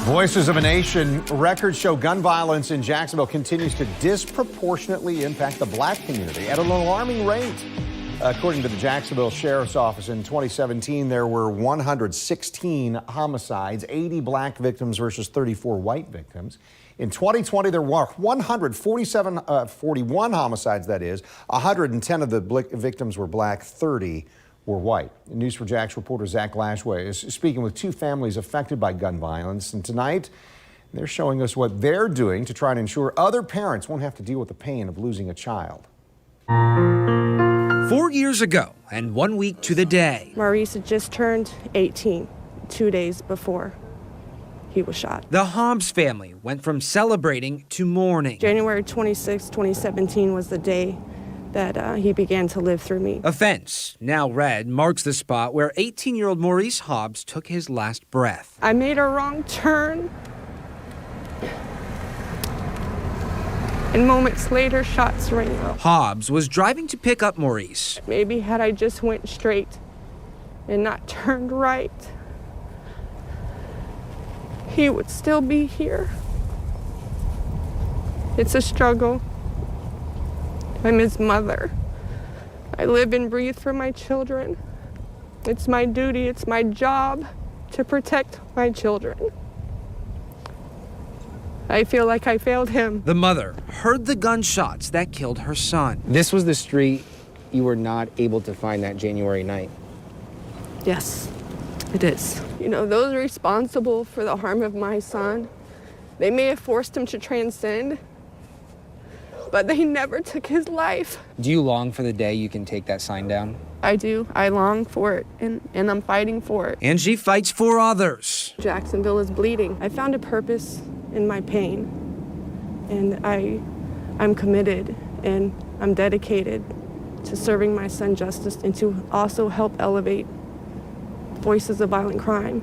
Voices of a Nation records show gun violence in Jacksonville continues to disproportionately impact the black community at an alarming rate. According to the Jacksonville Sheriff's Office, in 2017, there were 116 homicides, 80 black victims versus 34 white victims. In 2020, there were 41 homicides, that is. 110 of the victims were black, 30 were white. News4JAX reporter Zach Lashway is speaking with two families affected by gun violence. And tonight, they're showing us what they're doing to try and ensure other parents won't have to deal with the pain of losing a child. 4 years ago, and 1 week to the day, Maurice had just turned 18, 2 days before he was shot. The Hobbs family went from celebrating to mourning. January 26, 2017 was the day that he began to live through me. A fence, now red, marks the spot where 18-year-old Maurice Hobbs took his last breath. I made a wrong turn, and moments later, shots rang out. Hobbs was driving to pick up Maurice. Maybe had I just went straight and not turned right, he would still be here. It's a struggle. I'm his mother. I live and breathe for my children. It's my duty, it's my job to protect my children. I feel like I failed him. The mother heard the gunshots that killed her son. This was the street you were not able to find that January night. Yes, it is. You know, those responsible for the harm of my son, they may have forced him to transcend, but they never took his life. Do you long for the day you can take that sign down? I do. I long for it, and I'm fighting for it. And she fights for others. Jacksonville is bleeding. I found a purpose in my pain, and I'm committed and I'm dedicated to serving my son justice and to also help elevate voices of violent crime,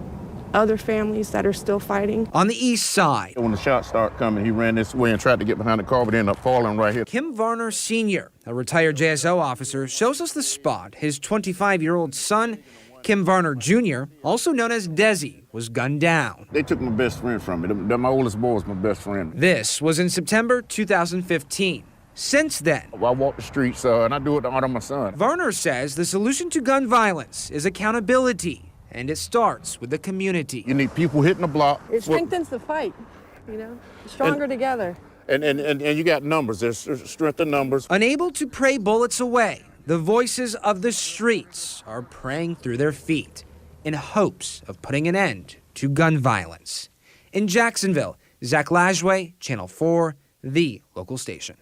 other families that are still fighting. On the east side, when the shots started coming, he ran this way and tried to get behind the car, but ended up falling right here. Kim Varner Sr., a retired JSO officer, shows us the spot his 25-year-old son, Kim Varner Jr., also known as Desi, was gunned down. They took my best friend from me. My oldest boy was my best friend. This was in September 2015. Since then, I walk the streets and I do it to honor my son. Varner says the solution to gun violence is accountability, and it starts with the community. You need people hitting the block. It strengthens the fight, you know, stronger together. And you got numbers. There's strength in numbers. Unable to pray bullets away, the voices of the streets are praying through their feet in hopes of putting an end to gun violence. In Jacksonville, Zach Lashway, Channel 4, the local station.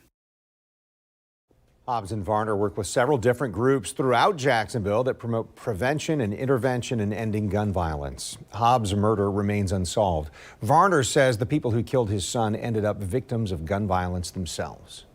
Hobbs and Varner work with several different groups throughout Jacksonville that promote prevention and intervention in ending gun violence. Hobbs' murder remains unsolved. Varner says the people who killed his son ended up victims of gun violence themselves.